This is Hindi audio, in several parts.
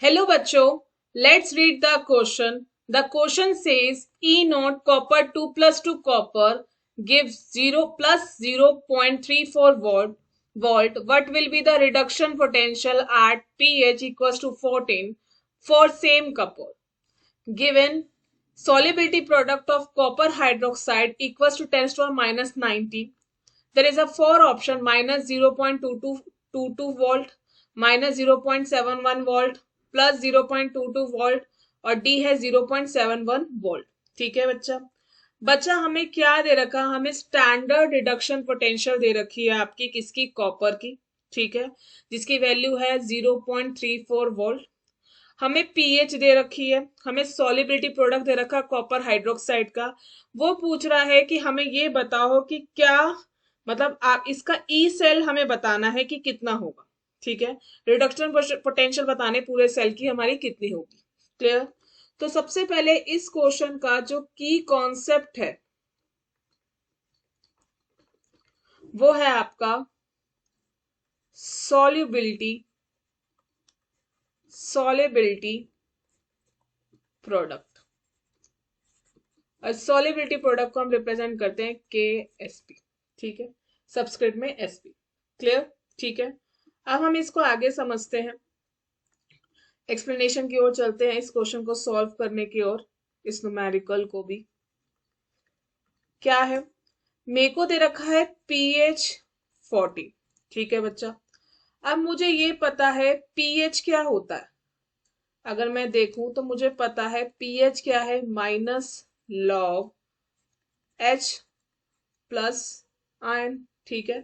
Hello bachcho, let's read the question. The question says E naught copper 2 plus 2 copper gives 0 plus 0.34 volt. What will be the reduction potential at pH equals to 14 for same copper? Given solubility product of copper hydroxide equals to 10 to the minus 19. There is a 4 option minus 0.2222 volt, minus 0.71 volt, plus 0.22 volt और डी है 0.71 वोल्ट। ठीक है बच्चा। बच्चा हमें क्या दे रखा, हमें स्टैंडर्ड रिडक्शन पोटेंशियल दे रखी है आपकी किसकी, कॉपर की। ठीक है, जिसकी वैल्यू है 0.34 वोल्ट। हमें पीएच दे रखी है, हमें सॉलिबिलिटी प्रोडक्ट दे रखा कॉपर हाइड्रोक्साइड का। वो पूछ रहा है कि हमें ये बताओ कि क्या मतलब आप इसका ई सेल हमें बताना है कि कितना होगा। ठीक है, रिडक्शन पोटेंशियल बताने पूरे सेल की हमारी कितनी होगी। क्लियर। तो सबसे पहले इस क्वेश्चन का जो की कॉन्सेप्ट है वो है आपका सॉल्युबिलिटी प्रोडक्ट। और सॉल्युबिलिटी प्रोडक्ट को हम रिप्रेजेंट करते हैं के एस पी। ठीक है, सब्सक्रिप्ट में एस पी। क्लियर। ठीक है, अब हम इसको आगे समझते हैं, एक्सप्लेनेशन की ओर चलते हैं, इस क्वेश्चन को सॉल्व करने की ओर, इस न्यूमेरिकल को भी। क्या है, मेरे को दे रखा है पीएच 40। ठीक है बच्चा, अब मुझे ये पता है पीएच क्या होता है। अगर मैं देखूं तो मुझे पता है पीएच क्या है, minus log H plus ion. ठीक है,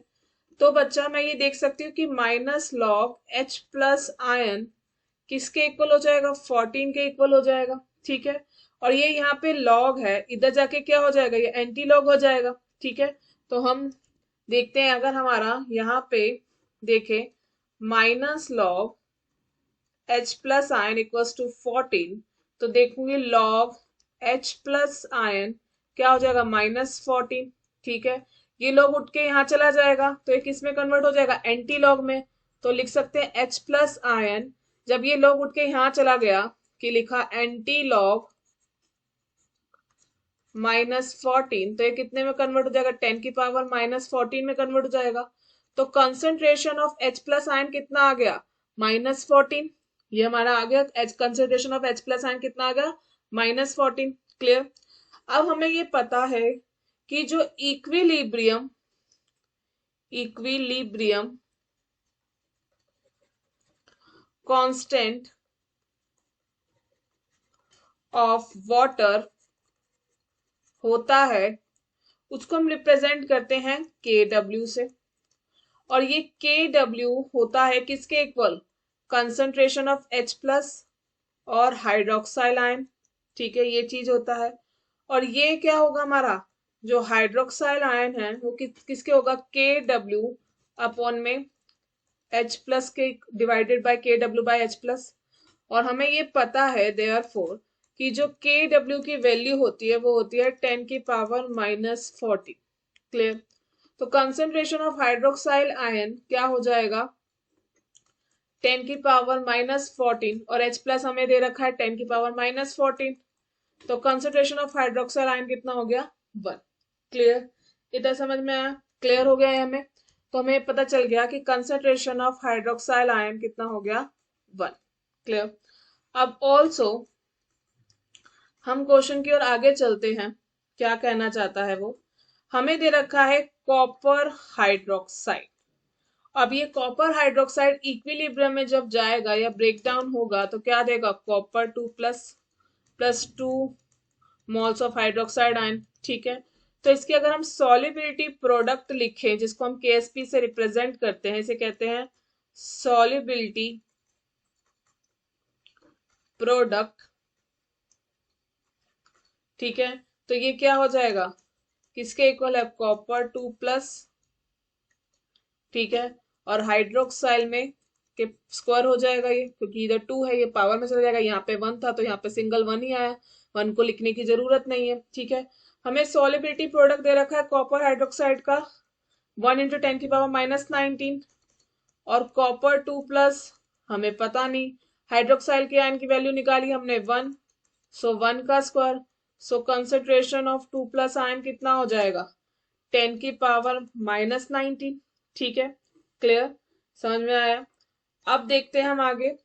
तो बच्चा मैं ये देख सकती हूँ कि minus log H plus ion किसके इक्वल हो जाएगा, 14 के इक्वल हो जाएगा। ठीक है, और ये यहाँ पे लॉग है, इधर जाके क्या हो जाएगा, ये एंटी लॉग हो जाएगा। ठीक है, तो हम देखते हैं, अगर हमारा यहाँ पे देखें minus log H plus ion equals to 14, तो देखूंगी लॉग एच प्लस आयन क्या हो जाएगा, -14। ठीक है, ये लॉग उठ के यहाँ चला जाएगा तो ये किस में कन्वर्ट हो जाएगा, एंटी लॉग में। तो लिख सकते हैं एच प्लस आयन, जब ये लॉग उठ के यहाँ चला गया कि लिखा एंटी लॉग -14, तो ये कितने में कन्वर्ट हो जाएगा, 10 की पावर -14 में कन्वर्ट हो जाएगा। तो concentration of H plus ion कितना आ गया, -14। ये हमारा आ गया concentration of H plus ion कितना आ गया, -14। क्लियर। अब हमें ये पता है कि जो इक्विलिब्रियम कांस्टेंट ऑफ वाटर होता है उसको हम रिप्रेजेंट करते हैं के डब्ल्यू से। और ये के डब्ल्यू होता है किसके equal, concentration of H plus और हाइड्रोक्साइल आयन। ठीक है, ये चीज होता है। और ये क्या होगा, हमारा जो हाइड्रोक्साइल आयन है वो किसके होगा, के डब्ल्यू अपॉन में H प्लस के डिवाइडेड बाय के डब्ल्यू बाय H प्लस। और हमें ये पता है देयरफॉर कि जो के डब्ल्यू की वैल्यू होती है वो होती है 10 की पावर -40। क्लियर। तो कंसंट्रेशन ऑफ हाइड्रोक्साइल आयन क्या हो जाएगा, 10 की पावर -14, और H प्लस हमें दे रखा है 10 की पावर -14। तो कंसंट्रेशन ऑफ हाइड्रोक्साइल आयन कितना हो गया, 1। क्लियर। इतना समझ में आया, क्लियर हो गया है हमें। तो हमें पता चल गया कि कंसंट्रेशन ऑफ हाइड्रोक्साइल आयन कितना हो गया, 1। क्लियर। अब ऑल्सो हम क्वेश्चन की ओर आगे चलते हैं, क्या कहना चाहता है वो। हमें दे रखा है कॉपर हाइड्रोक्साइड। अब ये कॉपर हाइड्रोक्साइड इक्विलिब्रियम में जब जाएगा या ब्रेक डाउन होगा तो क्या देगा, copper 2 plus 2 moles of hydroxide ion. ठीक है, तो इसकी अगर हम सॉल्युबिलिटी प्रोडक्ट लिखें जिसको हम केएसपी से रिप्रेजेंट करते हैं, इसे कहते हैं सॉल्युबिलिटी प्रोडक्ट। ठीक है, तो ये क्या हो जाएगा, किसके इक्वल है, कॉपर 2 प्लस। ठीक है, और हाइड्रोक्साइल में के स्क्वायर हो जाएगा ये, क्योंकि इधर 2 है ये पावर में चला जाएगा, यहाँ पे 1 था तो यहाँ पे सिंगल 1 ही आया, 1 को लिखने की जरूरत नहीं है। ठीक है, हमें सॉल्युबिलिटी प्रोडक्ट दे रखा है कॉपर हाइड्रोक्साइड का 1 × 10 की पावर -19, और कॉपर 2 प्लस हमें पता नहीं, हाइड्रोक्साइल के आयन की वैल्यू निकाली हमने 1, सो 1 का square, so concentration of 2+ ion कितना हो जाएगा 10 की पावर -19। ठीक है, क्लियर, समझ में आया। अब देखते हैं हम आगे।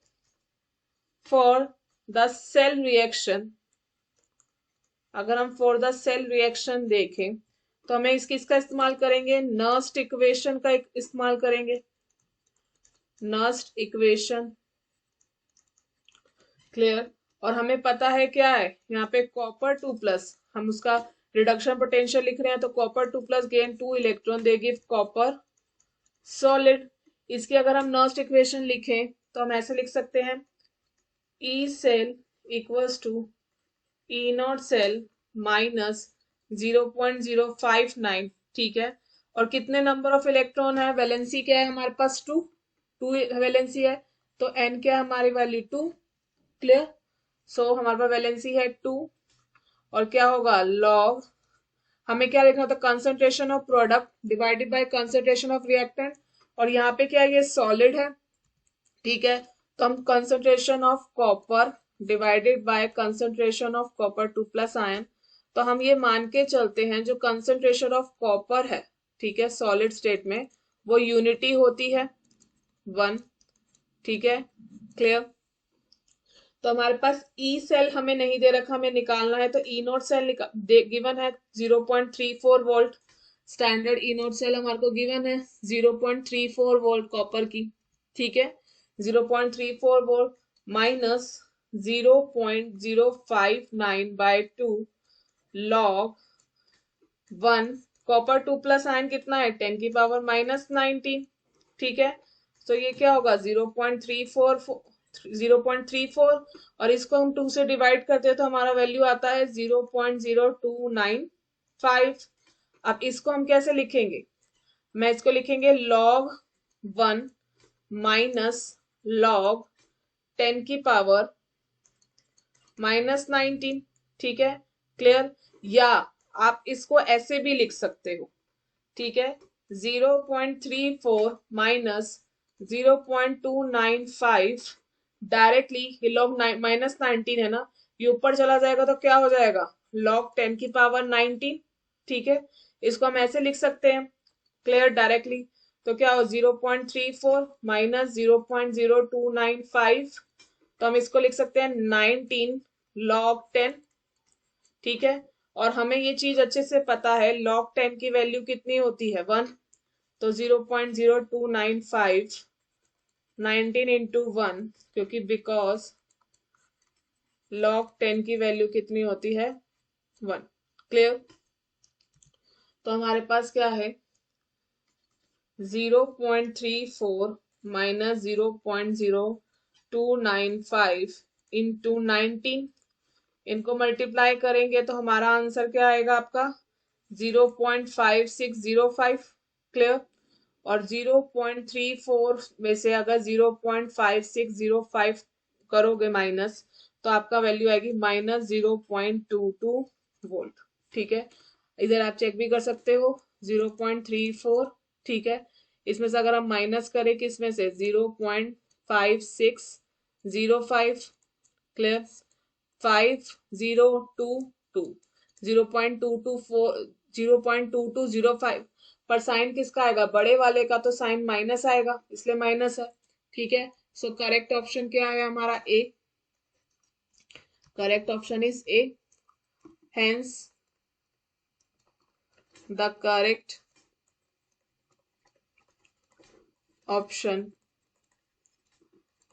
फॉर द सेल रिएक्शन, अगर हम फॉर द सेल रिएक्शन देखें तो हमें इसका इस्तेमाल करेंगे, नर्स्ट इक्वेशन का इस्तेमाल करेंगे, नर्स्ट इक्वेशन, क्लियर। और हमें पता है क्या है यहाँ पे कॉपर 2+, हम उसका रिडक्शन पोटेंशियल लिख रहे हैं, तो copper 2+ gain 2 electron they give copper solid. इसकी अगर हम नर्स्ट इक्वेशन लिखें तो हम ऐसे लिख सकते हैं, E cell equals to E naught cell minus 0.059। ठीक है, और कितने नंबर ऑफ इलेक्ट्रॉन है, वैलेंसी क्या है हमारे पास 2 वैलेंसी है, तो एन क्या है हमारी वैल्यू 2, क्लियर। सो हमारे पास वैलेंसी है 2, और क्या होगा लॉग, हमें क्या लिखना था, concentration of product divided by concentration of reactant, और यहाँ पे क्या है ये सॉलिड है। ठीक है, तो हम concentration of copper divided by concentration of copper 2+ ion, तो हम ये मान के चलते हैं जो कंसंट्रेशन ऑफ कॉपर है, ठीक है, सॉलिड स्टेट में वो यूनिटी होती है 1। ठीक है, क्लियर। तो हमारे पास ई सेल हमें नहीं दे रखा, हमें निकालना है, तो ई नोट सेल गिवन है 0.34 volt, standard E naught cell हमारे को गिवन है 0.34 वोल्ट कॉपर की। ठीक है, 0.34 volt minus 0.059/2 log 1, copper 2+ ion कितना है 10 की पावर -19। ठीक है, तो ये क्या होगा 0.34 और इसको हम 2 से डिवाइड करते हैं तो हमारा वैल्यू आता है 0.0295। अब इसको हम कैसे लिखेंगे, मैं इसको लिखेंगे log 1 माइनस log 10 की पावर -19। ठीक है, क्लियर। या आप इसको ऐसे भी लिख सकते हो, ठीक है, 0.34 माइनस 0.295 डायरेक्टली, ये लॉग -19 है ना, ये ऊपर चला जाएगा तो क्या हो जाएगा log 10 की पावर 19। ठीक है, इसको हम ऐसे लिख सकते हैं, क्लियर, डायरेक्टली। तो क्या हो 0.34 माइनस 0.0295, तो हम इसको लिख सकते हैं 19 log 10। ठीक है, और हमें ये चीज अच्छे से पता है log 10 की वैल्यू कितनी होती है 1, तो 0.0295 19 इंटू 1, क्योंकि बिकॉज log 10 की वैल्यू कितनी होती है 1, क्लियर। तो हमारे पास क्या है 0.34 माइनस 0.0295 इंटू 19, इनको मल्टीप्लाई करेंगे तो हमारा आंसर क्या आएगा आपका 0.5605, क्लियर। और 0.34 में से अगर 0.5605 करोगे माइनस, तो आपका वैल्यू आएगी -0.22 वोल्ट। ठीक है, इधर आप चेक भी कर सकते हो 0.34। ठीक है, इसमें से अगर हम माइनस करें किसमें से 0.5605, क्लियर, 5022 0.224 0.2205 पर साइन किसका आएगा, बड़े वाले का, तो साइन माइनस आएगा इसलिए माइनस है। ठीक है, सो करेक्ट ऑप्शन क्या है हमारा A, correct option is A, hence the correct option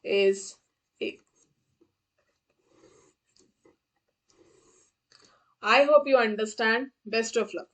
is A. I hope you understand. Best of luck.